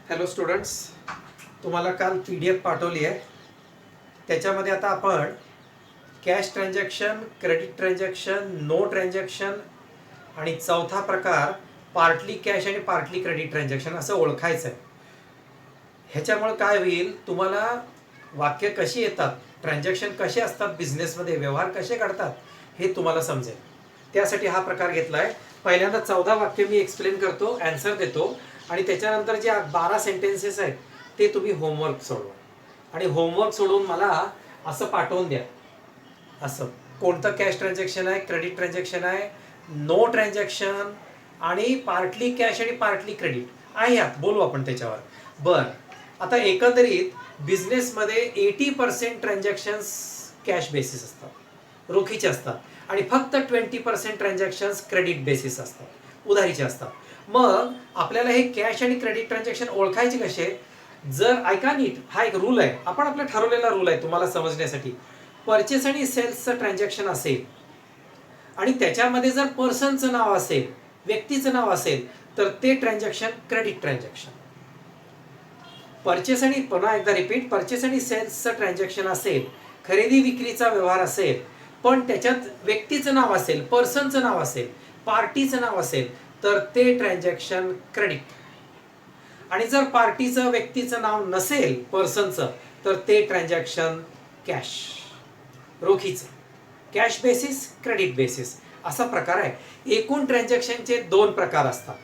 Hello students, तुम्हाला काल PDF पाठवली आहे. त्याच्यामध्ये आता आपण cash transaction, credit transaction, no transaction आणि चौथा प्रकार पार्टली कॅश आणि पार्टली क्रेडिट ट्रान्झॅक्शन असं ओळखायचं आहे. ह्याच्यामुळे काय होईल, तुम्हाला वाक्य कशी येतात, ट्रान्झॅक्शन कसे असतात, बिझनेसमध्ये व्यवहार कसे घडतात हे तुम्हाला समजेल. त्यासाठी हा प्रकार घेतला आहे. पहिल्यांदा 14 वाक्य मी एक्सप्लेन करतो, ॲन्सर देतो आणि त्याच्यानंतर जे 12 सेंटेन्सेस आहेत ते तुम्ही होमवर्क सोडवा आणि होमवर्क सोडून मला असं पाठवून द्या. असं कोणतं कॅश ट्रान्झॅक्शन आहे, क्रेडिट ट्रान्झॅक्शन आहे, नो ट्रान्झॅक्शन आणि पार्टली कॅश आणि पार्टली क्रेडिट आहे. यात बोलू आपण त्याच्यावर. बरं, आता एकंदरीत बिझनेसमध्ये 80% ट्रान्झॅक्शन्स कॅश बेसिस असतात, रोखीचे असतात आणि फक्त 20% ट्रान्झॅक्शन्स क्रेडिट बेसिस असतात, उधारीचे असतात. मग आपल्याला हे कॅश आणि क्रेडिट ट्रान्झॅक्शन ओळखायचे कसे? जर ऐका नीट, हा एक रूल आहे, आपण आपला ठरवलेला रूल आहे तुम्हाला समजण्यासाठी. परचेस आणि सेल्सचं ट्रान्झॅक्शन असेल आणि त्याच्यामध्ये जर पर्सनचं नाव असेल, व्यक्तीचं नाव असेल, तर ते ट्रान्झॅक्शन क्रेडिट ट्रान्झॅक्शन. परचेस आणि पुन्हा एकदा रिपीट, परचेस आणि सेल्सचं ट्रान्झॅक्शन असेल, खरेदी विक्रीचा व्यवहार असेल, पण त्याच्यात व्यक्तीचं नाव असेल, पर्सनचं नाव असेल, पार्टीचं नाव असेल, तर ते ट्रान्झॅक्शन क्रेडिट. आणि जर पार्टीचं, व्यक्तीचं नाव नसेल, पर्सनचं, तर ते ट्रान्झॅक्शन कॅश, रोखीचं. कॅश बेसिस, क्रेडिट बेसिस असा प्रकार आहे. एकूण ट्रान्झॅक्शनचे 2 प्रकार असतात,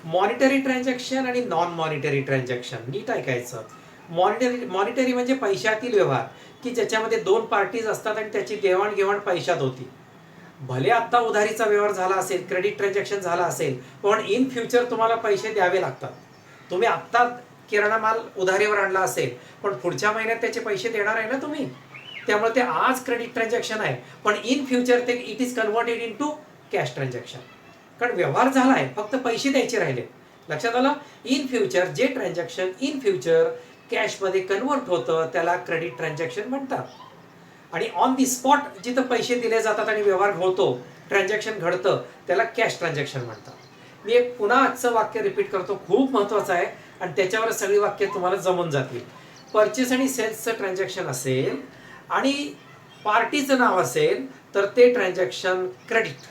मॉनिटरी ट्रान्झॅक्शन आणि नॉन मॉनिटरी ट्रान्झॅक्शन. नीट ऐकायचं. मॉनिटरी म्हणजे पैशातील व्यवहार, की ज्याच्यामध्ये 2 पार्टीज असतात आणि त्याची देवाणघेवाण पैशात होती. भले आत्ता उधारीचा व्यवहार झाला असेल, क्रेडिट ट्रान्झॅक्शन झाला असेल, पण इन फ्युचर तुम्हाला पैसे द्यावे लागतात. तुम्ही आत्ता किराणा माल उधारीवर आणला असेल, पण पुढच्या महिन्यात त्याचे पैसे देणार आहे ना तुम्ही. त्यामुळे ते आज क्रेडिट ट्रान्झॅक्शन आहे, पण इन फ्युचर ते it is converted into cash transaction. कारण व्यवहार झाला आहे, फक्त पैसे द्यायचे राहिले. लक्षात आलं? इन फ्युचर जे ट्रान्झॅक्शन इन फ्युचर कॅशमध्ये कन्व्हर्ट होतं त्याला क्रेडिट ट्रान्झॅक्शन म्हणतात. आणि ऑन दी स्पॉट जिथं पैसे दिले जातात आणि व्यवहार होतो, ट्रान्झॅक्शन घडतं, त्याला कॅश ट्रान्झॅक्शन म्हणतात. मी एक पुन्हा आजचं वाक्य रिपीट करतो, खूप महत्त्वाचं आहे आणि त्याच्यावर सगळी वाक्य तुम्हाला जमून जातील. परचेस आणि सेल्सचं ट्रान्झॅक्शन असेल आणि पार्टीचं नाव असेल, तर ते ट्रान्झॅक्शन क्रेडिट.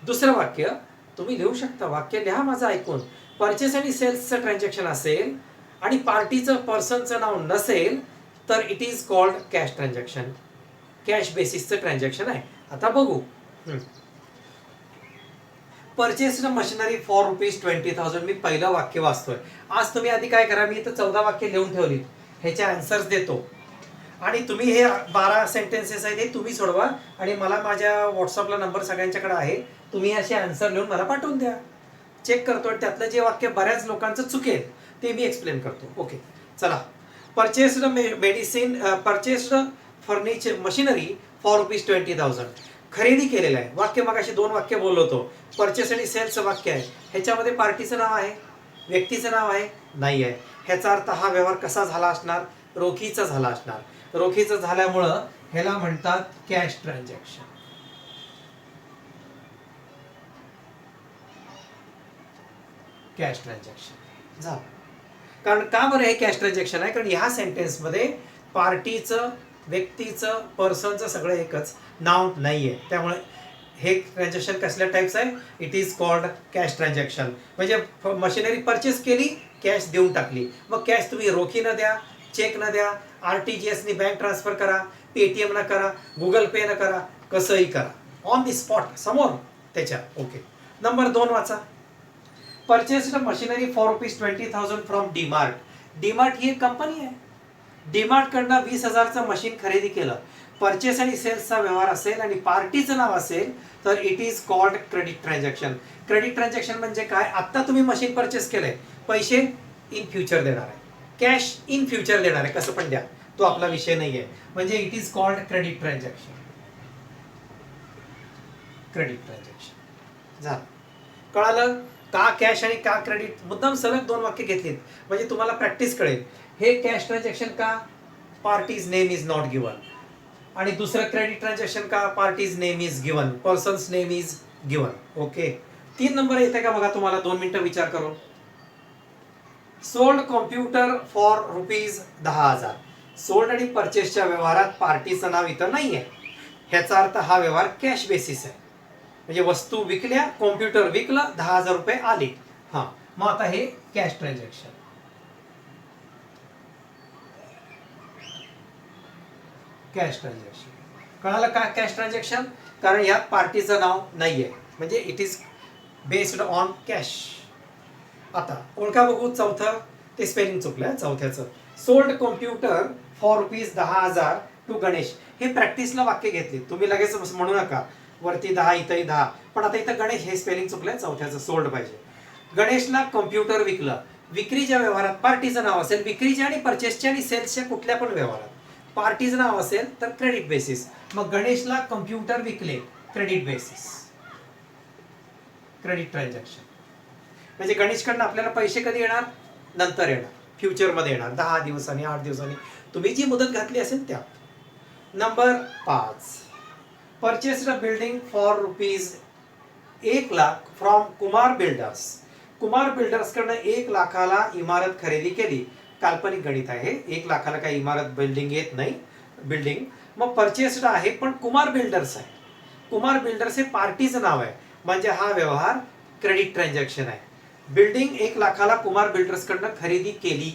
दुसरं वाक्य तुम्ही लिहू शकता, वाक्य लिहा माझं ऐकून. परचेस आणि सेल्सचं ट्रान्झॅक्शन असेल आणि पार्टीचं, पर्सनचं नाव नसेल, तर it is called cash transaction. Cash बेसिसचं ट्रान्झॅक्शन आहे. आता बघू. Purchased machinery for ₹20,000. मी पहिलं वाक्य वाचतोय. आज तुम्ही आधी काय करा, मी इथं 14 वाक्य लिहून ठेवली, ह्याचे आन्सर्स देतो आणि तुम्ही हे 12 सेंटेन्सेस आहेत हे तुम्ही सोडवा आणि मला माझ्या व्हॉट्सअपला नंबर सगळ्यांच्याकडे आहे, तुम्ही असे आन्सर लिहून मला पाठवून द्या. चेक करतो, त्यातलं जे वाक्य बऱ्याच लोकांचं चुकेल ते मी एक्सप्लेन करतो. ओके, चला. Purchased medicine, purchased furniture machinery for ₹20,000. खरेदी केलेलं आहे. वाक्य मगाशी 2 वाक्य बोललो होतो. परचेस आणि सेल्सचं वाक्य आहे, ह्याच्यामध्ये पार्टीचं नाव आहे, व्यक्तीचं नाव आहे, नाही आहे. ह्याचा अर्थ हा व्यवहार कसा झाला असणार? रोखीचा झाला असणार. रोखीचं झाल्यामुळं ह्याला म्हणतात कॅश ट्रान्झॅक्शन. कॅश ट्रान्झॅक्शन झालं. कारण का बरं हे कॅश ट्रान्झॅक्शन आहे? कारण ह्या सेंटेन्समध्ये पार्टीचं, व्यक्तीचं, पर्सनचं सगळं एकच, नाव नाही आहे. त्यामुळे हे ट्रान्झॅक्शन कसल्या टाईप्स आहे? It is called cash transaction. म्हणजे मशिनरी परचेस केली, कॅश देऊन टाकली. मग कॅश तुम्ही रोखी न द्या, चेक न द्या, RTGS बँक ट्रान्सफर करा, पेटीएम न करा, गुगल पे न करा, कसंही करा, ऑन दी स्पॉट समोर त्याच्या. ओके, नंबर 2 वाचा. Purchased machinery for ₹20,000 from DMart. DMart ही एक कंपनी आहे. डीमार्ट कडनं 20,000चं मशीन खरेदी केलं. परचेस आणि सेल्सचा व्यवहार असेल आणि पार्टीचं नाव असेल, तर it is called credit transaction. Credit transaction म्हणजे काय? आत्ता तुम्ही मशीन परचेस केलंय, पैसे इन फ्युचर देणार आहे, कॅश इन फ्युचर देणार आहे, कसं पण द्या, तो आपला विषय नाही आहे. म्हणजे it is called credit transaction. Credit transaction झालं. कळालं का कॅश आणि का क्रेडिट? मुद्दाम सलग 2 वाक्य घेतलीत म्हणजे तुम्हाला प्रॅक्टिस कळेल. हे कॅश ट्रान्झॅक्शन का? Parties name is not given. आणि दुसरं क्रेडिट ट्रान्झॅक्शन का? Parties name is given, persons name is given. Okay, 3 number येते का बघा तुम्हाला, 2 मिनिटं विचार करून. Sold computer for ₹10,000. सोल्ड आणि परचेसच्या व्यवहारात पार्टीचं नाव इथं नाही आहे. ह्याचा अर्थ हा व्यवहार कॅश बेसिस आहे. म्हणजे वस्तू विकल्या, कॉम्प्युटर विकलं, ₹10,000 आले. हा, मग आता हे कॅश ट्रान्झॅक्शन. कॅश ट्रान्झॅक्शन कळालं का? कॅश ट्रान्झॅक्शन, कारण यात पार्टीचं नाव नाहीये, म्हणजे it is based on cash. आता ओळखा बघू चौथं, ते स्पेलिंग चुकलं चौथ्याचं. Sold computer for ₹10,000 to Ganesh. हे प्रॅक्टिसला वाक्य घेतले, तुम्ही लगेच म्हणू नका वरती 10 इथंही 10, पण आता इथं गणेश हे स्पेलिंग चुकलंय, चौथ्याचं सोल्ड पाहिजे. गणेशला कॉम्प्युटर विकलं. विक्रीच्या व्यवहारात पार्टीचं नाव असेल, विक्रीच्या आणि परचेसच्या आणि सेल्सच्या कुठल्या पण व्यवहारात पार्टीचं नाव असेल तर क्रेडिट बेसिस. मग गणेशला कम्प्युटर विकले, क्रेडिट बेसिस, क्रेडिट ट्रान्झॅक्शन. म्हणजे गणेशकडनं आपल्याला पैसे कधी येणार? नंतर येणार, फ्युचरमध्ये येणार, 10 दिवसांनी, 8 दिवसांनी, तुम्ही जी मुदत घातली असेल त्या. Number 5, purchased a building for ₹1,00,000 from Kumar builders. Kumar बिल्डर्सकडनं 1,00,000ला इमारत खरेदी केली. काल्पनिक गणित आहे, 1,00,000ला काही इमारत बिल्डिंग येत नाही, बिल्डिंग. मग परचेस्ड आहे पण कुमार बिल्डर्स आहे. कुमार बिल्डर्स हे पार्टीचं नाव आहे, म्हणजे हा व्यवहार क्रेडिट ट्रान्झॅक्शन आहे. बिल्डिंग 1,00,000ला कुमार बिल्डर्सकडनं खरेदी केली,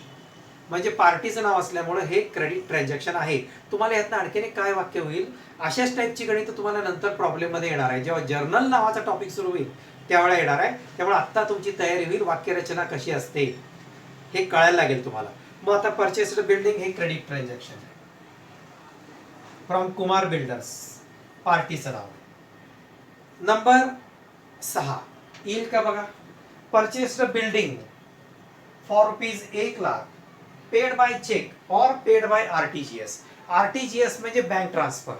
म्हणजे पार्टीचं नाव असल्यामुळे हे क्रेडिट ट्रान्झॅक्शन आहे. तुम्हाला यातनं आणखीन काय वाक्य होईल? अशाच टाईपची गणित तुम्हाला नंतर प्रॉब्लेममध्ये येणार आहे, जेव्हा जर्नल नावाचा टॉपिक सुरू होईल त्यावेळेला येणार आहे. त्यामुळे आत्ता तुमची तयारी होईल, वाक्यरचना कशी असते हे कळायला लागेल तुम्हाला. मग आता परचेस्ड बिल्डिंग हे क्रेडिट ट्रान्झॅक्शन आहे फ्रॉम कुमार बिल्डर्स, पार्टीचं नाव आहे. नंबर 6 येईल का बघा? Purchased building for ₹1,00,000 paid by cheque और पेड बाय आरटीजीएस. आरटीजीएस म्हणजे बँक ट्रान्सफर.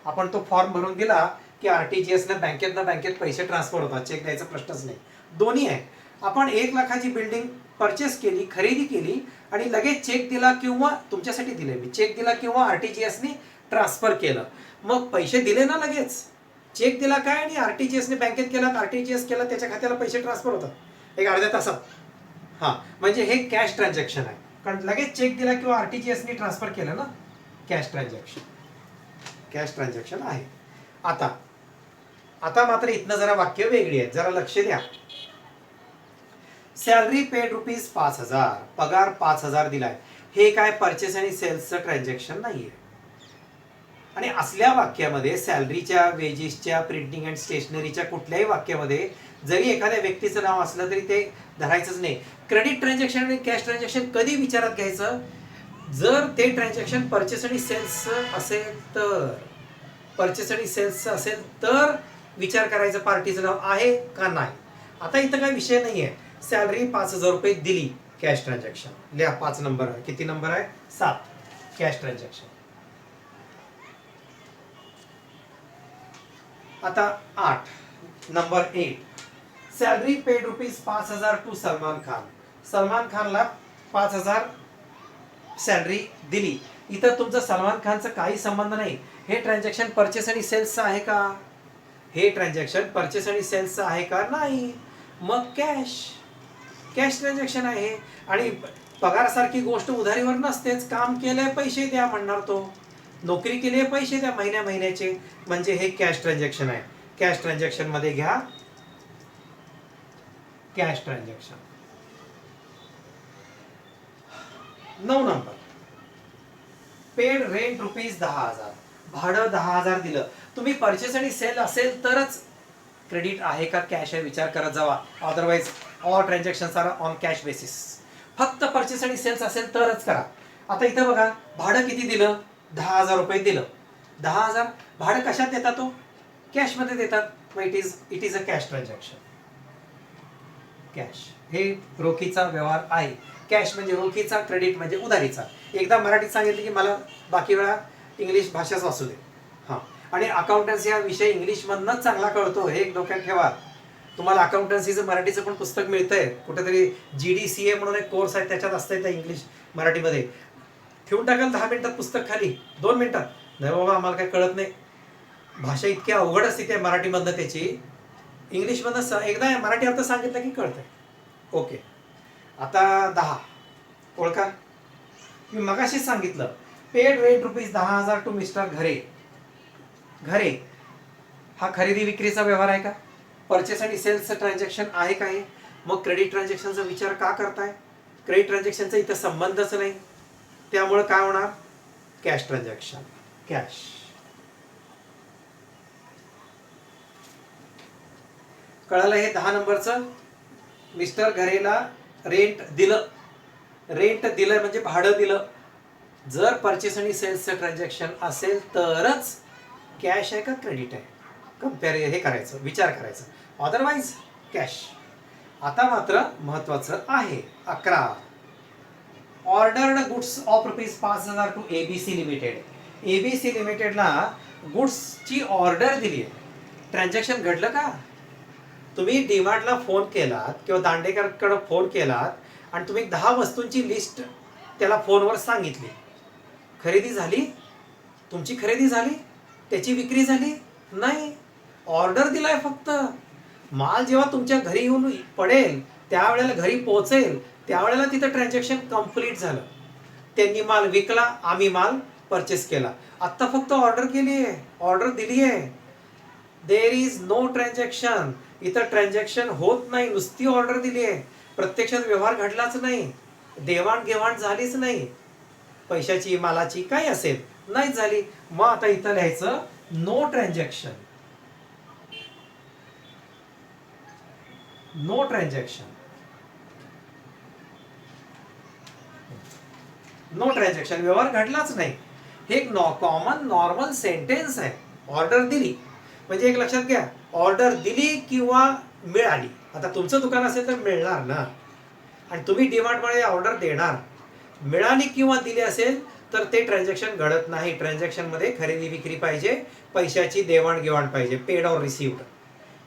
आपण तो फॉर्म भरून दिला की आरटीजीएस न बँकेत पैसे ट्रान्सफर होतात, चेक द्यायचा प्रश्नच नाही. दोन्ही आहे. आपण 1,00,000ची बिल्डिंग परचेस केली, खरेदी केली आणि लगेच चेक दिला, किंवा तुमच्यासाठी दिले मी, चेक दिला किंवा आरटीजीएसने ट्रान्सफर केलं. मग पैसे दिले ना लगेच, चेक दिला काय आणि आरटीजीएसने बँकेत केला, आरटीजीएस केला, त्याच्या खात्याला पैसे ट्रान्सफर होतात एक अर्ध्या तासात. हा, म्हणजे हे कॅश ट्रान्झॅक्शन आहे, कारण लगेच चेक दिला किंवा आरटीजीएसने ट्रान्सफर केलं ना, कॅश ट्रान्झॅक्शन. कॅश ट्रान्झॅक्शन आहे. आता मात्र इथनं जरा वाक्य वेगळी आहेत, जरा लक्ष द्या. सॅलरी पेड ₹5,000, पगार 5,000 दिलाय. हे काय परचेस आणि सेल्सचं ट्रान्झॅक्शन नाहीये. आणि असल्या वाक्यामध्ये सॅलरीच्या, वेजेसच्या, प्रिंटिंग अँड स्टेशनरीच्या कुठल्याही वाक्यामध्ये जरी एखाद्या व्यक्तीचं नाव असलं तरी ते धरायचंच नाही. क्रेडिट ट्रान्झॅक्शन आणि कॅश ट्रान्झॅक्शन कधी विचारात घ्यायचं? जर ते ट्रान्झॅक्शन परचेस आणि सेल्सचं असेल तर, परचेस आणि सेल्सचं असेल तर विचार करायचं पार्टीचं नाव आहे का नाही. आता इथं काय विषय नाहीये. सॅलरी ₹5,000 दिली, कॅश ट्रान्झॅक्शन. लिहा 5 नंबर आहे. किती नंबर आहे? 7, कॅश ट्रान्झॅक्शन. आता 8, number 8, salary paid ₹5,000 to Salman Khan. Salman खानला 5,000 सॅलरी दिली. इथं तुमचं सलमान खानचं काही संबंध नाही. हे ट्रान्झॅक्शन परचेस आणि सेल्सचं आहे का? हे ट्रान्झॅक्शन परचेस आणि सेल्सचं आहे का? नाही. मग कॅश ट्रान्झॅक्शन आहे. आणि पगारासारखी गोष्ट उधारीवर नसतेच. काम केलंय पैसे द्या म्हणणार तो, नोकरी केली आहे पैसे द्या महिन्याचे, म्हणजे हे कॅश ट्रान्झॅक्शन आहे. कॅश ट्रान्झॅक्शन मध्ये घ्या cash transaction. 9 number, paid rent ₹10,000, भाडं 10,000 दिलं. तुम्ही परचेस आणि सेल असेल तरच क्रेडिट आहे का कॅश आहे विचार करत जावा, otherwise all transactions are on cash basis. फक्त परचेस आणि सेल्स असेल तरच करा. आता इथं बघा, भाडं किती दिलं? ₹10,000 दिलं. 10,000 भाडं कशात देतात? तो कॅशमध्ये देतात. मग it is a cash transaction. Cash हे रोखीचा व्यवहार आहे. कॅश म्हणजे रोखीचा, क्रेडिट म्हणजे उधारीचा. एकदा मराठीत सांगितलं की मला बाकी वेळा इंग्लिश भाषाच असू दे. हां, आणि अकाउंटन्सी हा विषय इंग्लिशमधनंच चांगला कळतो, हे एक डोक्यात ठेवा. तुम्हाला अकाउंटन्सीचं मराठीचं पण पुस्तक मिळतंय कुठेतरी, GDCA म्हणून एक कोर्स आहे, त्याच्यात असतंय त्या इंग्लिश मराठीमध्ये. ठेवून टाकाल 10 मिनिटात पुस्तक खाली, 2 मिनिटात. नाही बाबा आम्हाला काही कळत नाही, भाषा इतकी अवघड असते त्या मराठीमधनं त्याची, इंग्लिशमधनं एकदा मराठी अर्थ सांगितलं की कळतंय. ओके, आता 10 ओळखा. मी मगाशी सांगितलं पेड रेट ₹10,000 टू मिस्टर घरे. घरे हा खरेदी विक्रीचा व्यवहार आहे का? परचेस आणि सेल्सचं ट्रान्झॅक्शन आहे का हे? मग क्रेडिट ट्रान्झॅक्शनचा विचार का करताय? क्रेडिट ट्रान्झॅक्शनचा इथं संबंधच नाही. त्यामुळे काय होणार? Cash transaction. कॅश. कळालं हे 10 नंबरचं? मिस्टर घरेला रेंट दिलं. रेंट दिलं म्हणजे भाडं दिलं. जर परचेस आणि सेल्सचं ट्रान्झॅक्शन असेल तरच कॅश आहे का क्रेडिट आहे हे करायचं, विचार करायचं. Otherwise cash. आता मात्र महत्वाचं आहे 11. Ordered goods of ₹5,000 to ABC limited. ABC लिमिटेडला गुड्सची ऑर्डर दिली आहे. ट्रान्झॅक्शन घडलं का? तुम्ही डीमार्टला फोन केलात किंवा दांडेकरकडे फोन केलात आणि तुम्ही 10 वस्तूंची लिस्ट त्याला फोनवर सांगितली. खरेदी झाली? तुमची खरेदी झाली? त्याची विक्री झाली? नाही. ऑर्डर दिलाय फक्त. माल जेव्हा तुमच्या घरी येऊन पडेल त्यावेळेला घरी पोहोचेल त्यावेळेला तिथं ट्रान्झॅक्शन कंप्लीट झालं. त्यांनी माल विकला, आम्ही माल परचेस केला. आत्ता फक्त ऑर्डर केली आहे, ऑर्डर दिली आहे. There is no transaction. इथं ट्रान्झॅक्शन होत नाही, नुसती ऑर्डर दिली आहे. प्रत्यक्षात व्यवहार घडलाच नाही, देवाणघेवाण झालीच नाही. पैशाची, मालाची काही असेल नाही झाली. मग आता इथं लिहायचं no transaction. No transaction. No transaction, व्यवहार घडलाच नाही. हे एक कॉमन नॉर्मल सेंटेन्स आहे. ऑर्डर दिली म्हणजे एक लक्षात घ्या, ऑर्डर दिली किंवा मिळाली. आता तुमचं दुकान असेल तर मिळणार ना, आणि तुम्ही डीमार्टमध्ये ऑर्डर देणार. मिळाली किंवा दिली असेल तर ते ट्रान्झॅक्शन घडत नाही. ट्रान्झॅक्शनमध्ये खरेदी विक्री पाहिजे, पैशाची देवाणघेवाण पाहिजे, paid or received.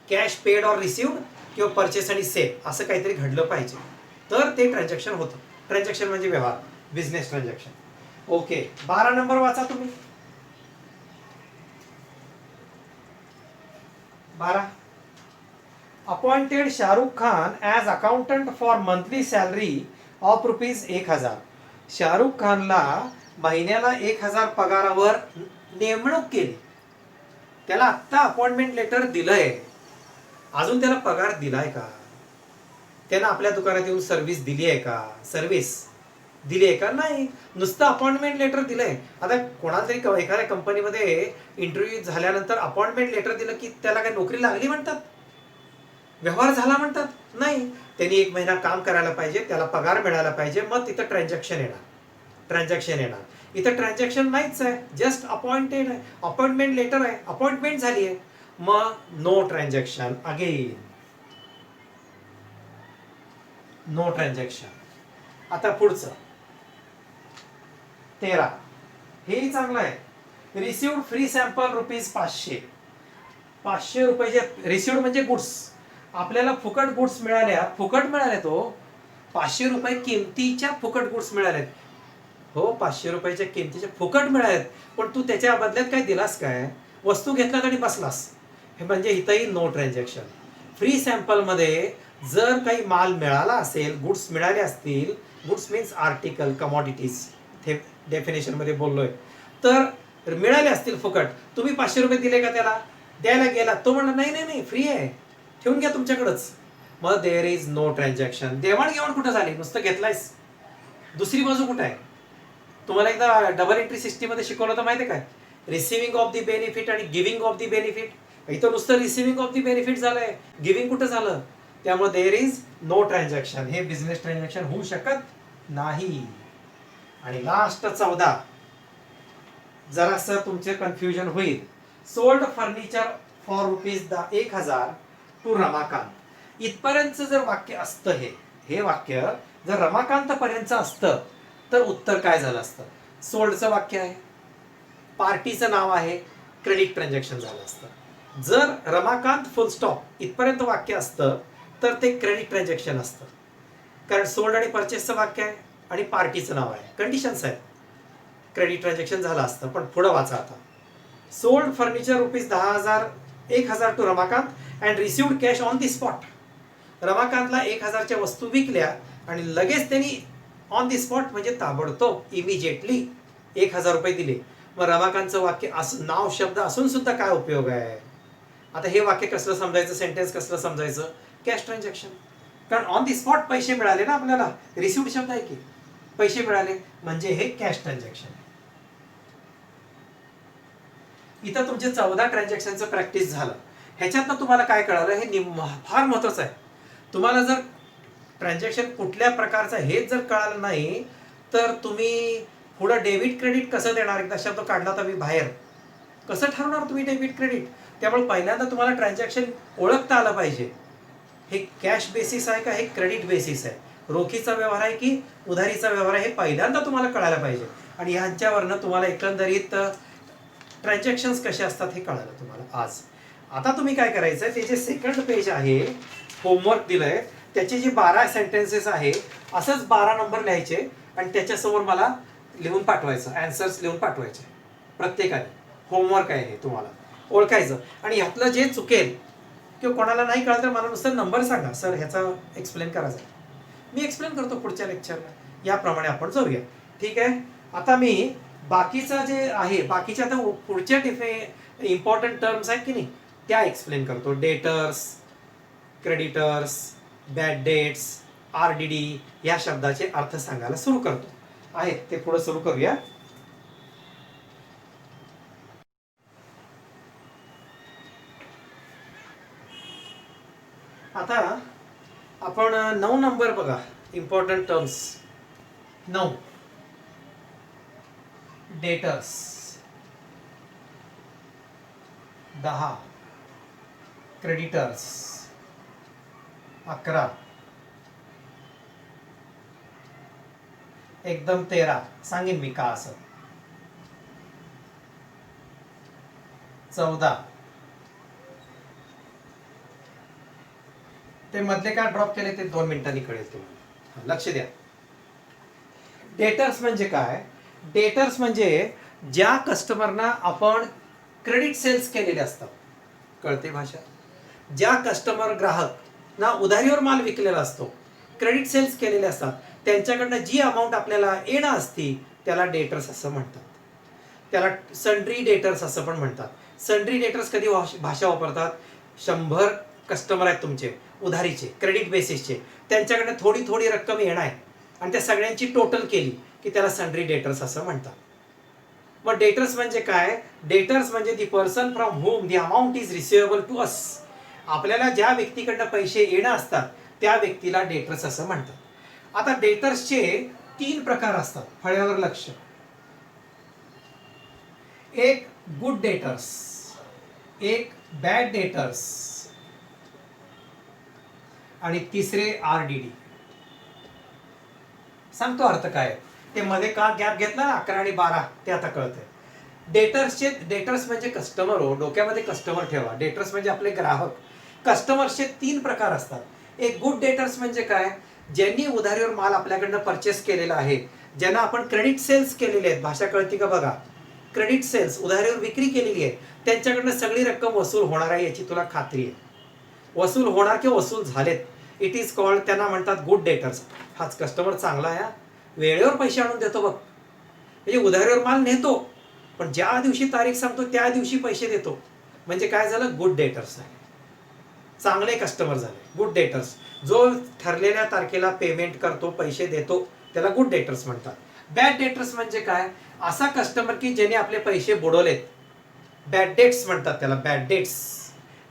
Cash paid or received किंवा परचेस आणि सेल असं काहीतरी घडलं पाहिजे तर ते ट्रान्झॅक्शन होतं. ट्रान्झॅक्शन म्हणजे व्यवहार, बिझनेस ट्रान्झॅक्शन. ओके, 12 नंबर वाचा तुम्ही. 12. Appointed Shahrukh Khan as accountant for monthly salary of ₹1,000. Shahrukh खानला महिन्याला 1,000 पगारावर नेमणूक केली. त्याला आत्ता अपॉइंटमेंट लेटर दिलंय. अजून त्याला पगार दिलाय का? त्यानं आपल्या दुकानात येऊन सर्व्हिस दिली आहे का? सर्व्हिस दिली आहे का? नाही, नुसतं अपॉइंटमेंट लेटर दिलंय. आता कोणाला तरी एखाद्या कंपनीमध्ये इंटरव्ह्यू झाल्यानंतर अपॉइंटमेंट लेटर दिलं की त्याला काय नोकरी लागली म्हणतात? व्यवहार झाला म्हणतात? नाही. त्यांनी 1 महिना काम करायला पाहिजे, त्याला पगार मिळायला पाहिजे, मग तिथं ट्रान्झॅक्शन येणार. ट्रान्झॅक्शन येणार. इथं ट्रान्झॅक्शन नाहीच आहे, जस्ट अपॉइंटेड आहे, अपॉइंटमेंट लेटर आहे, अपॉइंटमेंट झाली आहे. मग no transaction. Again no transaction. आता पुढचं 13. हे चांगलं आहे. Received free sample ₹500. ₹500 रिसिव्ड म्हणजे गुड्स. आपल्याला फुकट गुड्स मिळाल्या. फुकट मिळाल्या तो ₹500 किमतीच्या फुकट गुड्स मिळाल्यात. हो, ₹500 किमतीच्या फुकट मिळाल्यात. पण तू त्याच्या बदल्यात काय दिलास? काय वस्तू घेतलात आणि बसलास? हे म्हणजे इथंही नो ट्रान्झॅक्शन. फ्री सॅम्पलमध्ये जर काही माल मिळाला असेल, गुड्स मिळाले असतील, गुड्स मीन्स आर्टिकल, कमॉडिटीज, हे डेफिनेशनमध्ये बोललोय, तर मिळाले असतील फुकट, तुम्ही ₹500 दिले का त्याला? द्यायला गेला, तो म्हणला नाही नाही नाही फ्री आहे, ठेवून घ्या तुमच्याकडंच. मग देअर इज नो ट्रान्झॅक्शन. देवाणघेवाण कुठं झाली? नुसतं घेतलायस. दुसरी बाजू कुठं आहे? तुम्हाला एकदा डबल एंट्री सिस्टीममध्ये शिकवलं तर माहिती आहे काय? रिसिव्हिंग ऑफ दी बेनिफिट आणि गिव्हिंग ऑफ दी बेनिफिट. इथं नुसतं रिसिव्हिंग ऑफ दी बेनिफिट झालंय, गिव्हिंग कुठं झालं? त्यामुळे देअर इज नो ट्रान्झॅक्शन. हे बिझनेस ट्रान्झॅक्शन होऊ शकत नाही. आणि लास्ट 14, जरासं तुमचे कन्फ्युजन होईल. Sold furniture for ₹1,000 to Ramakant. इथपर्यंत जर वाक्य असतं, हे वाक्य जर रमाकांत पर्यंत असतं तर उत्तर काय झालं असतं? सोल्डचं वाक्य आहे, पार्टीचं नाव आहे, क्रेडिट ट्रान्झॅक्शन झालं असतं. जर रमाकांत फुल स्टॉप इथपर्यंत वाक्य असतं तर ते क्रेडिट ट्रान्झॅक्शन असतं. कारण सोल्ड आणि परचेसचं वाक्य आहे आणि पार्टीचं नाव आहे, कंडिशन्स आहेत. क्रेडिट ट्रान्झॅक्शन झालं असतं. पण पुढं वाचा आता. Sold furniture ₹1,000 to Ramakant and received cash on the spot. रमाकांतला 1,000च्या वस्तू विकल्या आणि लगेच त्यांनी ऑन दी स्पॉट म्हणजे ताबडतोब, इमिजिएटली 1,000 रुपये दिले. मग रमाकांतचं वाक्य असं नाव शब्द असून सुद्धा काय उपयोग आहे? आता हे वाक्य कसलं समजायचं, सेंटेन्स कसलं समजायचं? Cash transaction. कारण ऑन दी स्पॉट पैसे मिळाले ना आपल्याला, रिसिव्ड शब्द आहे की, पैसे मिळाले म्हणजे हे कॅश ट्रान्झॅक्शन आहे. इथं तुमचे 14 ट्रान्झॅक्शनचं प्रॅक्टिस झालं. ह्याच्यातनं तुम्हाला काय कळालं हे फार महत्वाचं आहे. तुम्हाला जर ट्रान्झॅक्शन कुठल्या प्रकारचं हेच जर कळालं नाही तर तुम्ही पुढं डेबिट क्रेडिट कसं देणार? एकदा शब्द काढला तर मी बाहेर कसं ठरवणार तुम्ही डेबिट क्रेडिट? त्यामुळे पहिल्यांदा तुम्हाला ट्रान्झॅक्शन ओळखता आलं पाहिजे. हे कॅश बेसिस आहे का हे क्रेडिट बेसिस आहे, रोखीचा व्यवहार आहे की उधारीचा व्यवहार आहे, हे पहिल्यांदा तुम्हाला कळायला पाहिजे. आणि ह्यांच्यावरनं तुम्हाला एकंदरीत ट्रान्झॅक्शन्स कसे असतात हे कळालं तुम्हाला आज. आता तुम्ही काय करायचं आहे, ते जे सेकंड पेज आहे, होमवर्क दिलंय, त्याचे जे 12 सेंटेन्सेस आहे असंच 12 नंबर लिहायचे आणि त्याच्यासमोर मला लिहून पाठवायचं, आन्सर्स लिहून पाठवायचे प्रत्येकाने. होमवर्क आहे हे तुम्हाला ओळखायचं. आणि ह्यातलं जे चुकेल किंवा कोणाला नाही कळलं तर मला नुसतं नंबर सांगा, सर ह्याचा एक्सप्लेन करायचा, मी एक्सप्लेन करतो पुढच्या लेक्चरला. याप्रमाणे आपण जाऊया, ठीक आहे. आता मी बाकीचा जे आहे, बाकीच्या आता पुढच्या इम्पॉर्टंट टर्म्स आहेत की नाही त्या एक्सप्लेन करतो. Debtors, creditors, bad debts, RDD या शब्दाचे अर्थ सांगायला सुरू करतो. आहेत ते पुढे सुरू करूया. आता आपण 9 नंबर बघा, इम्पॉर्टंट टर्म्स 9. डेटर्स 10, क्रेडिटर्स 11, एकदम 13, सांगेन मी का असं, 14, ते मधले काय ड्रॉप केले ते 2 मिनिटांनी कळेल तुम्हाला, लक्ष द्या. डेटर्स म्हणजे काय? डेटर्स म्हणजे ज्या कस्टमरना आपण क्रेडिट सेल्स केलेले असतात, कळते भाषा? ज्या कस्टमर ग्राहक ना उधारीवर माल विकलेला असतो, क्रेडिट सेल्स केलेले असतात, त्यांच्याकडनं जी अमाऊंट आपल्याला येणं असती त्याला डेटर्स असं म्हणतात. त्याला सन्ड्री डेटर्स असं पण म्हणतात. सन्ड्री डेटर्स कधी भाषा वापरतात? 100 कस्टमर आहेत तुमचे उधारीचे, क्रेडिट बेसिसचे, त्यांच्याकडनं थोडी थोडी रक्कम येणार आहे आणि त्या सगळ्यांची टोटल केली की त्याला सन्ड्री डेटर्स असं म्हणतात. मग डेटर्स म्हणजे काय? डेटर्स म्हणजे the person from whom the amount is receivable to us. आपल्याला ज्या व्यक्तीकडनं पैसे येणं असतात त्या व्यक्तीला डेटर्स असं म्हणतात. आता डेटर्सचे 3 प्रकार असतात, फळ्यावर लक्ष. एक गुड डेटर्स, एक बॅड डेटर्स आणि तिसरे RDD. सांगतो अर्थ काय ते, मध्ये का गॅप घेतला ना 11 आणि 12 ते आता कळतंय. डेटर्स म्हणजे कस्टमर हो, डोक्यामध्ये कस्टमर ठेवा. डेटर्स म्हणजे आपले ग्राहक. कस्टमर्सचे 3 प्रकार असतात. एक गुड डेटर्स म्हणजे काय? ज्यांनी उधारीवर माल आपल्याकडनं परचेस केलेला आहे, ज्यांना आपण क्रेडिट सेल्स केलेले आहेत, भाषा कळती का बघा, क्रेडिट सेल्स उधारीवर विक्री केलेली आहे, त्यांच्याकडनं सगळी रक्कम वसूल होणार आहे याची तुला खात्री आहे. वसूल होणार किंवा वसूल झालेत, इट इज कॉल्ड, त्यांना म्हणतात गुड डेटर्स. हाच कस्टमर चांगला आहे, वेळेवर पैसे आणून देतो बघ, म्हणजे उधारीवर माल नेतो पण ज्या दिवशी तारीख सांगतो त्या दिवशी पैसे देतो, म्हणजे काय झालं? गुड डेटर्स आहे, चांगले कस्टमर झाले, गुड डेटर्स. जो ठरलेल्या तारखेला पेमेंट करतो, पैसे देतो, त्याला गुड डेटर्स म्हणतात. बॅड डेटर्स म्हणजे काय? असा कस्टमर की ज्याने आपले पैसे बुडवलेत, बॅड डेट्स म्हणतात त्याला, बॅड डेट्स.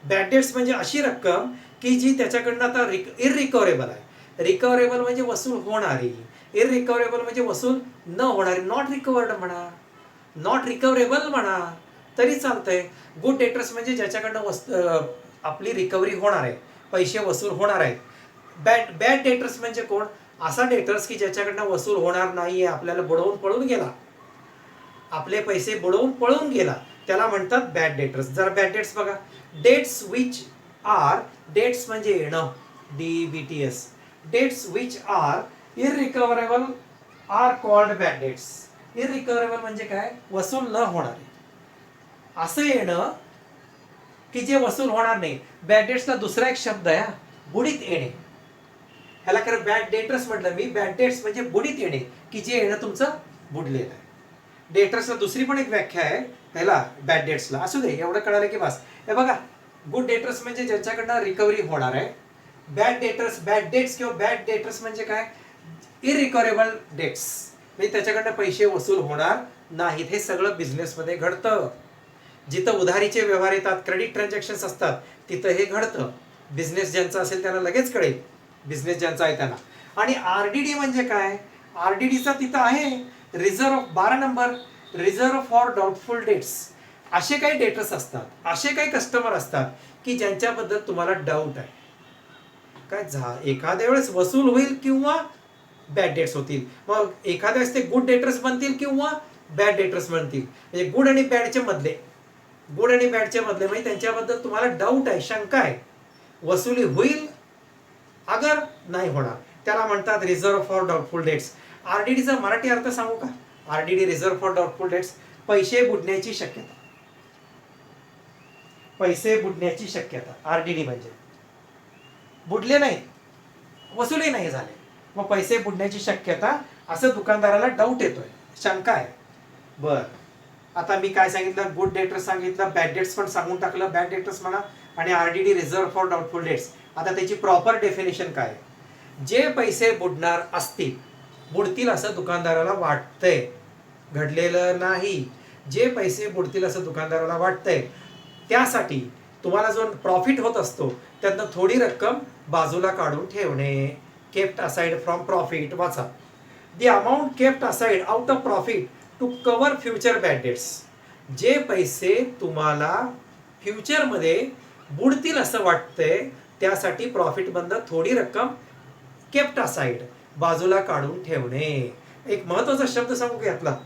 बॅड डेट्स म्हणजे अशी रक्कम की जी त्याच्याकडनं आता इररिकव्हरेबल आहे. रिकव्हरेबल म्हणजे वसूल होणारी, इररिकव्हरेबल म्हणजे वसूल न होणारी, नॉट रिकवर्ड म्हणा, नॉट रिकव्हरेबल म्हणा तरी चालतंय. गुड डेटर्स म्हणजे ज्याच्याकडनं आपली रिकव्हरी होणार आहे, पैसे वसूल होणार आहेत. बॅड डेटर्स म्हणजे कोण? असा डेटर्स की ज्याच्याकडनं वसूल होणार नाहीये, आपल्याला बुडवून पळून गेला, आपले पैसे बुडवून पळून गेला, त्याला म्हणतात बॅड डेटर्स. जरा बॅड डेट्स बघा. डेट्स विच आर, डेट्स म्हणजे येणं, DBTS, debts which are irrecoverable are called bad debts. Irrecoverable म्हणजे काय? वसूल न होणारे, असं येणं की जे वसूल होणार नाही. बॅड डेट्सला दुसरा एक शब्द आहे, बुडीत येणे. ह्याला खरं बॅड डेटर्स म्हटलं मी. बॅड डेट्स म्हणजे बुडीत येणे, की जे येणं तुमचं बुडलेलं आहे. डेटर्सला दुसरी पण एक व्याख्या आहे ह्याला, बॅड डेट्सला. असू दे, एवढं कळालं की बस. हे बघा, गुड डेटर्स म्हणजे ज्यांच्याकडनं रिकव्हरी होणार आहे. बॅड डेटर्स, बॅड डेट्स किंवा बॅड डेटर्स म्हणजे काय, इरिकव्हरेबल डेट्स, म्हणजे त्याच्याकडनं पैसे वसूल होणार नाहीत. हे सगळं बिझनेसमध्ये घडतं. जिथं उधारीचे व्यवहार येतात, क्रेडिट ट्रान्झॅक्शन्स असतात, तिथं हे घडतं. बिझनेस ज्यांचा असेल त्यांना लगेच कळेल, बिझनेस ज्यांचा आहे त्यांना. आणि आरडीडी म्हणजे काय, आरडीडीचा तिथं आहे reserve 12 number, reserve for doubtful debts. असे काही डेटर्स असतात, असे काही कस्टमर असतात की ज्यांच्याबद्दल तुम्हाला डाऊट आहे. काय एखाद्या वेळेस वसूल होईल किंवा बॅड डेट्स होतील. मग एखाद्या वेळेस ते गुड डेटर्स बनतील किंवा बॅड डेटर्स बनतील. म्हणजे गुड आणि बॅडचे मधले, गुड आणि बॅडच्या मधले, म्हणजे त्यांच्याबद्दल तुम्हाला डाऊट आहे, शंका आहे, वसुली होईल अगर नाही होणार, त्याला म्हणतात रिझर्व्ह फॉर डाऊटफुल डेट्स. आरडीडीचा मराठी अर्थ सांगू का, RDD reserve for doubtful debts, पैसे बुडण्याची शक्यता. पैसे बुडण्याची शक्यता, आरडीडी म्हणजे बुडले नाही, वसुली नाही झाले, मग पैसे बुडण्याची शक्यता, असं दुकानदाराला डाऊट येतोय, शंका आहे. बर, आता मी काय सांगितलं, गुड डेटर्स सांगितलं, बॅड डेट्स पण सांगून टाकलं, बॅड डेटर्स म्हणा आणि आरडीडी रिझर्व्ह फॉर डाऊटफुल डेट्स. आता त्याची प्रॉपर डेफिनेशन काय, जे पैसे बुडणार असतील, बुडतील असं दुकानदाराला वाटतंय, घडलेलं नाही, जे पैसे बुडतील असं दुकानदाराला वाटतंय, त्यासाठी तुम्हाला जो प्रॉफिट होत असतो त्यातनं थोडी रक्कम बाजूला काढून ठेवणे. Kept aside from profit. वाचा, the amount kept aside out of profit to cover future bad debts. जे पैसे तुम्हाला फ्युचरमध्ये बुडतील असं वाटतंय त्यासाठी प्रॉफिटमधनं थोडी रक्कम केप्ट असाइड, बाजूला काढून ठेवणे. एक महत्वाचा शब्द सांगू का यातला,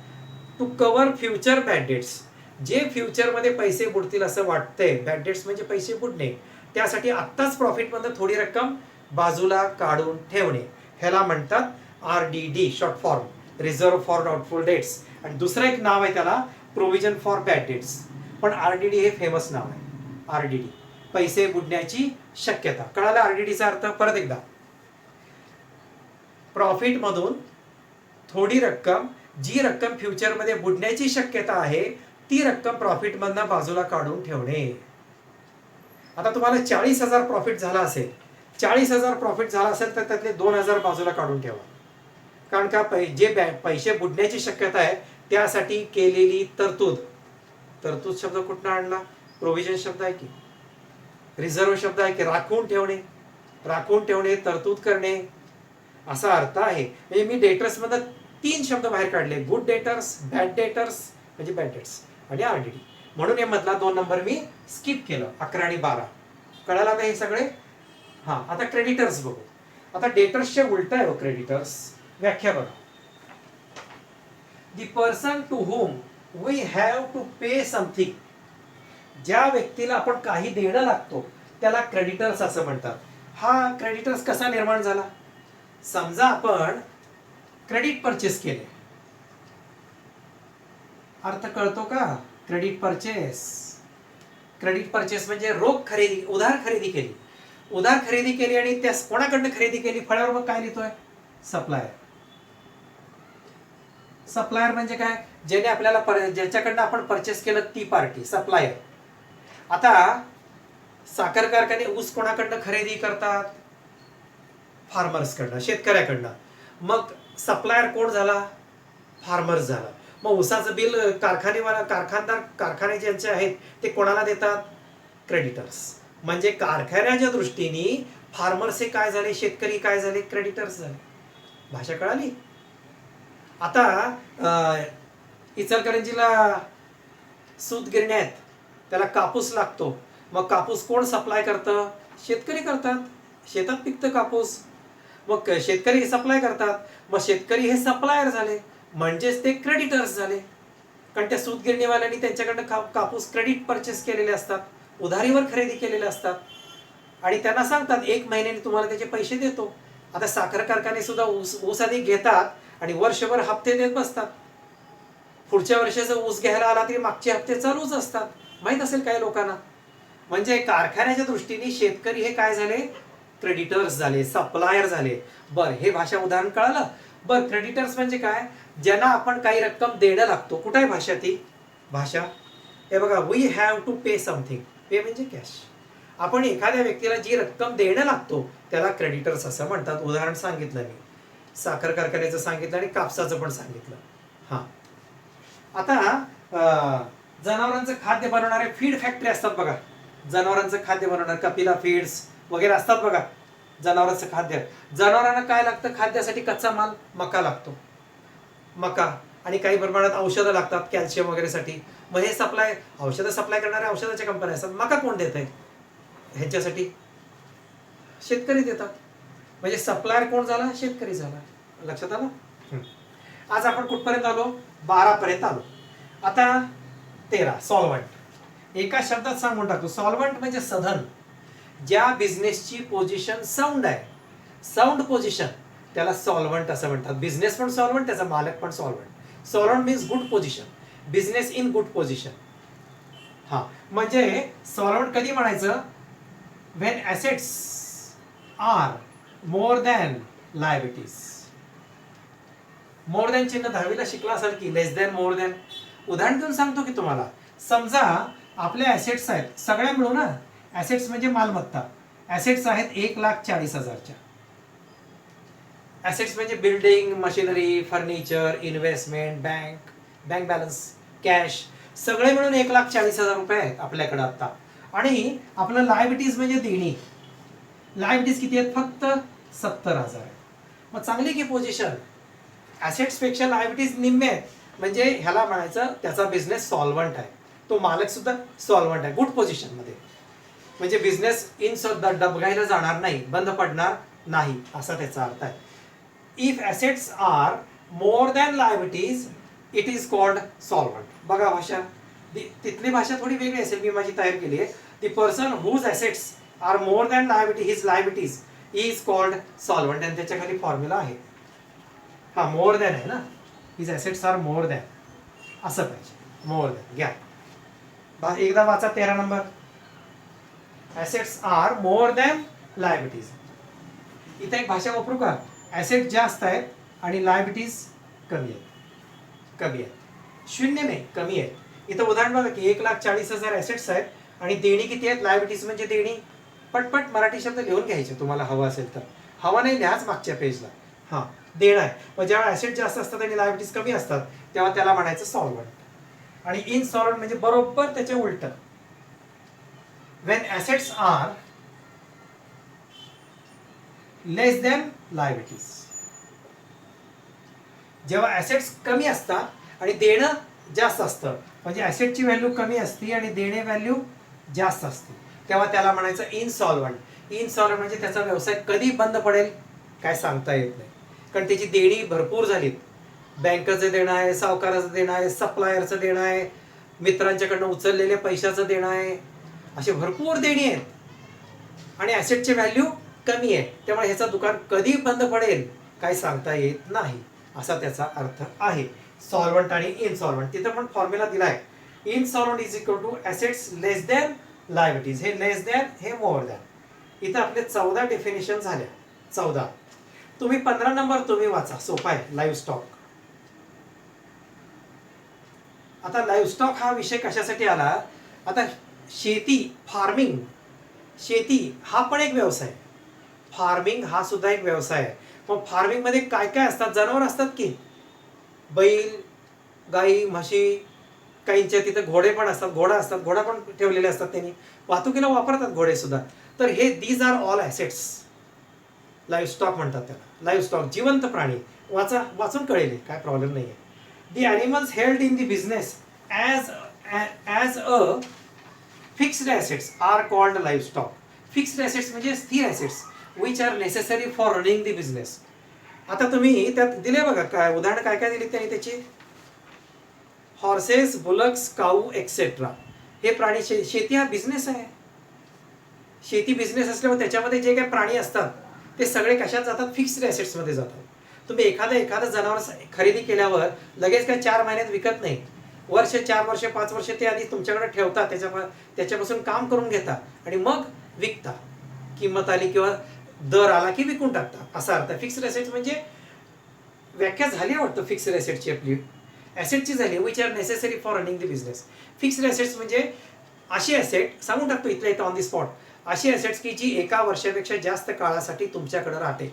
to cover future bad debts. जे फ्युचरमध्ये पैसे बुडतील असं वाटतंय, बॅड डेट्स म्हणजे पैसे बुडणे, त्यासाठी आत्ताच प्रॉफिटमधनं थोडी रक्कम बाजूला काढून ठेवणे, ह्याला म्हणतात आरडीडी, short form, reserve for doubtful debts. आणि दुसरं एक नाव आहे त्याला, प्रोव्हिजन फॉर बॅड डेट्स. पण आरडीडी हे फेमस नाव आहे, आरडीडी, पैसे बुडण्याची शक्यता. कळालं आरडीडीचा अर्थ? परत एकदा, प्रॉफिट मधून थोडी रक्कम, जी रक्कम फ्युचरमध्ये बुडण्याची शक्यता आहे ती रक्कम प्रॉफिट मधनं बाजूला काढून ठेवणे. आता तुम्हाला 40,000 प्रॉफिट झाला असेल, 40,000 प्रॉफिट झाला असेल तर त्यातले 2,000 बाजूला काढून ठेवा. कारण का, जे पैसे बुडण्याची शक्यता आहे त्यासाठी केलेली तरतूद, तरतूद शब्द कुठनं आणला, प्रोव्हिजन शब्द आहे की, रिझर्व्ह शब्द आहे की, राखून ठेवणे, राखून ठेवणे, तरतूद करणे, असा अर्थ आहे. म्हणजे मी डेटर्स मध्ये 3 शब्द बाहेर काढले, गुड डेटर्स, बॅड डेटर्स म्हणजे बॅड डेट्स आणि आरडीडी. म्हणून हे मधला 2 नंबर मी स्किप केलं, 11 आणि 12. कळालं आता हे सगळे? हा, आता क्रेडिटर्स बघू. आता डेटर्सचे उलट आहे हो क्रेडिटर्स. व्याख्या बघा, the person to whom we have to pay something. ज्या व्यक्तीला आपण काही देणं लागतो त्याला क्रेडिटर्स असं म्हणतात. हा क्रेडिटर्स कसा निर्माण झाला, समजा आपण क्रेडिट परचेस केले, अर्थ कळतो का, क्रेडिट परचेस. क्रेडिट परचेस म्हणजे रोख खरेदी, उधार खरेदी केली, उधार खरेदी केली आणि त्या कोणाकडनं खरेदी केली, फळ्यावर मग काय लिहितोय, सप्लायर. सप्लायर म्हणजे काय, ज्याने आपल्याला ज्याच्याकडनं आपण परचेस केलं ती पार्टी, सप्लायर. आता साखर कारखाने ऊस कोणाकडनं खरेदी करतात, फार्मर्सकडनं, शेतकऱ्याकडनं. मग सप्लायर कोण झाला, फार्मर्स झाला. मग ऊसाचं बिल कारखानदार, कारखाने ज्यांचे आहेत ते कोणाला देतात, क्रेडिटर्स. म्हणजे कारखान्याच्या दृष्टीने फार्मर्स हे काय झाले, शेतकरी काय झाले, क्रेडिटर्स झाले. भाषा कळाली? आता इचलकरंजीला सूत गिरण्या आहेत, त्याला कापूस लागतो, मग कापूस कोण सप्लाय करतं, शेतकरी करतात, शेतात पिकतं कापूस, मग शेतकरी सप्लाय करतात, मग शेतकरी हे सप्लायर झाले, म्हणजेच ते क्रेडिटर्स झाले. कारण त्या सूतगिरणीवाल्यांनी त्यांच्याकडनं कापूस क्रेडिट परचेस केलेले असतात, उधारीवर खरेदी केलेले असतात आणि त्यांना सांगतात 1 महिन्याने तुम्हाला त्याचे पैसे देतो. आता साखर कारखाने सुद्धा ऊस आधी घेतात आणि वर्षभर हप्ते देत बसतात. पुढच्या वर्षाचा ऊस घ्यायला आला तरी मागचे हप्ते चालूच असतात, माहित असेल काही लोकांना. म्हणजे कारखान्याच्या दृष्टीने शेतकरी हे काय झाले, क्रेडिटर्स झाले, सप्लायर झाले. बरं, हे भाषा उदाहरण कळालं. बरं, क्रेडिटर्स म्हणजे काय? ज्यांना आपण काही रक्कम देणं लागतो. कुठे आहे भाषा ती भाषा? हे बघा, we have to pay something. Pay म्हणजे कॅश. आपण एखाद्या व्यक्तीला जी रक्कम देणं लागतो त्याला क्रेडिटर्स असं म्हणतात. उदाहरण सांगितलं मी, साखर कारखान्याचं सांगितलं आणि कापसाचं पण सांगितलं. हां, आता जनावरांचं खाद्य बनवणारे फीड फॅक्टरी असतात बघा. जनावरांचं खाद्य बनवणार कपिला फीड्स वगैरे असतात बघा. जनावरांचं खाद्य, जनावरांना काय लागतं खाद्यासाठी? कच्चा माल, मका लागतो, मका. आणि काही प्रमाणात औषधं लागतात कॅल्शियम वगैरेसाठी. मग हे सप्लाय, औषधं सप्लाय करणाऱ्या औषधाच्या कंपन्या असतात. मका कोण देत आहे ह्याच्यासाठी? शेतकरी देतात. म्हणजे सप्लायर कोण झाला? शेतकरी झाला. लक्षात आलं? आज आपण कुठपर्यंत आलो? 12 पर्यंत आलो. आता 13, सॉल्व्हंट. एका शब्दात सांगून टाकतो. सॉल्व्हंट म्हणजे सधन. ज्या बिझनेसची पोझिशन साऊंड आहे, साऊंड पोझिशन, त्याला सॉल्व्हंट असं म्हणतात. बिझनेस पण सॉल्व्हंट, त्याचा मालक पण solvent. Solvent means good position, business in good position. हा, म्हणजे सॉल्व्हंट कधी म्हणायचं? When assets are more than liabilities. More than चिन्ह 10वीला शिकला असाल की, लेस दॅन, मोर दॅन. उदाहरण देऊन सांगतो की तुम्हाला. समजा आपल्या ॲसेट्स आहेत सगळ्या मिळून. ॲसेट्स म्हणजे मालमत्ता. ॲसेट्स आहेत 1,40,000च्या. ॲसेट्स म्हणजे building, machinery, furniture, investment, bank balance, cash, सगळे मिळून 1,40,000 रुपये आहेत आपल्याकडे आता. आणि आपलं लायबिलिटीज म्हणजे देणी. लायबिलिटीज किती आहेत? फक्त 70,000 आहे. मग चांगली की पोझिशन. ॲसेट्स पेक्षा लायबिलिटीज निम्मे आहेत. म्हणजे ह्याला म्हणायचं त्याचा बिझनेस सॉल्व्हंट आहे. तो मालक सुद्धा सॉल्व्हंट आहे, गुड पोझिशन मध्ये. म्हणजे बिझनेस इन डबघाईला जाणार नाही, बंद पडणार नाही, असा त्याचा अर्थ आहे. If assets are more than liabilities it is called solvent. बघा भाषा, तिथली भाषा थोडी वेगळी असेल, मी माझी तयार केली आहे. The person whose assets are more than his liabilities is called solvent. आणि त्याच्या खाली फॉर्म्युला आहे. हा, मोर दॅन आहे ना, his assets are more than, असं पाहिजे. मोर दॅन घ्या. एकदा वाचा 13 number. Assets are more than liabilities. इथे एक भाषा वापरू का? ॲसेट जास्त आहेत आणि लायबिलिटीज कमी आहेत. कमी आहेत, शून्य नाही, कमी आहेत. इथं उदाहरण बघा की 1,40,000 ॲसेट्स आहेत आणि देणी किती आहेत? लायबिलिटीज म्हणजे देणी. पटपट मराठी शब्द लिहून घ्यायचे तुम्हाला हवं असेल तर. हवा नाही लिहाच मागच्या पेजला. हां, देणं आहे. मग जेव्हा ॲसेट जास्त असतात आणि लायबिलिटीज कमी असतात तेव्हा त्याला म्हणायचं सॉल्व्हंट. आणि इनसॉल्व्हंट म्हणजे बरोबर त्याचे उलट. When assets are less than liabilities. जेव्हा ॲसेट्स कमी असतात आणि देणं जास्त असतं, म्हणजे ॲसेटची व्हॅल्यू कमी असते आणि देणे व्हॅल्यू जास्त असते, तेव्हा त्याला म्हणायचं इनसॉल्व्हंट. इनसॉल्व्हंट म्हणजे त्याचा व्यवसाय कधी बंद पडेल काय सांगता येत नाही. कारण त्याची देणी भरपूर झालीत. बँकेचं देणं आहे, सावकाराचं देणं आहे, सप्लायरचं देणं आहे, मित्रांच्याकडनं उचललेल्या पैशाचं देणं आहे, असे भरपूर देणी आहेत आणि ॲसेटची व्हॅल्यू कमी आहे. त्यामुळे ह्याचं दुकान कधी बंद पडेल काय सांगता येत नाही, असा त्याचा अर्थ आहे. सॉल्व्हंट आणि इनसॉल्व्हंट. तिथं पण फॉर्म्युला दिला आहे. Insolvent is equal to assets less than liabilities. हे लेस दॅन, हे मोर दॅन. इथं आपले 14 डेफिनेशन झाल्या. 14. तुम्ही 15 नंबर तुम्ही वाचा, सोपा आहे. Live stock. आता लाईव्ह स्टॉक हा विषय कशासाठी आला? आता शेती, फार्मिंग, शेती हा पण एक व्यवसाय. फार्मिंग हा सुद्धा एक व्यवसाय आहे. मग फार्मिंग मध्ये काय काय असतात? जनावर असतात की, बैल, गाई, म्हशी, काहींच्या तिथं घोडे पण असतात, घोडा असतात, घोडा पण ठेवलेले असतात त्यांनी, वाहतुकीला वापरतात घोडे सुद्धा. तर हे these are all assets. Livestock म्हणतात त्याला. लाईव्ह स्टॉक जिवंत प्राणी. वाचून कळेल, काय प्रॉब्लेम नाही आहे. The animals held in the business as a fixed assets are called livestock. Fixed assets म्हणजे स्थिर assets which are necessary for running the business. आता तुम्ही त्यात दिले बघा काय उदाहरण, काय काय दिले त्यांनी त्याची. हॉर्सेस, बुलक्स, काऊ एक्सेट्रा. हे प्राणी, शेती हा बिझनेस आहे. शेती बिझनेस असल्यामुळे त्याच्यामध्ये जे काही प्राणी असतात ते सगळे कशात जातात? फिक्स्ड ॲसेट्समध्ये जातात. तुम्ही एखादं जनावर खरेदी केल्यावर लगेच काय 4 महिन्यात विकत नाही. वर्ष, 4 वर्ष, 5 वर्ष ते आधी तुमच्याकडे ठेवता, त्याच्यापासून काम करून घेता आणि मग विकता. किंमत आली किंवा दर आला की विकून टाकता असा अर्थ. फिक्स्ड ॲसेट्स म्हणजे व्याख्या झाली वाटतं फिक्स्ड ॲसेटची आपली ॲसेटची झाली which are necessary for running the business. Fixed assets म्हणजे अशी ॲसेट सांगून टाकतो इथल्या इथं ऑन दी स्पॉट, अशी ॲसेट्स की जी 1 वर्षापेक्षा जास्त काळासाठी तुमच्याकडे राहते,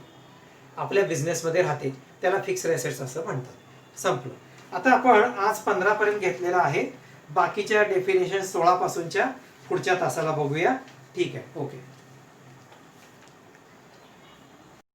आपल्या बिझनेसमध्ये राहते, त्याला फिक्स्ड ॲसेट्स असं म्हणतात. संपलं. आता आपण आज 15 पर्यंत घेतलेला आहे. बाकीच्या डेफिनेशन 16 पासूनच्या पुढच्या तासाला बघूया. ठीक आहे, ओके.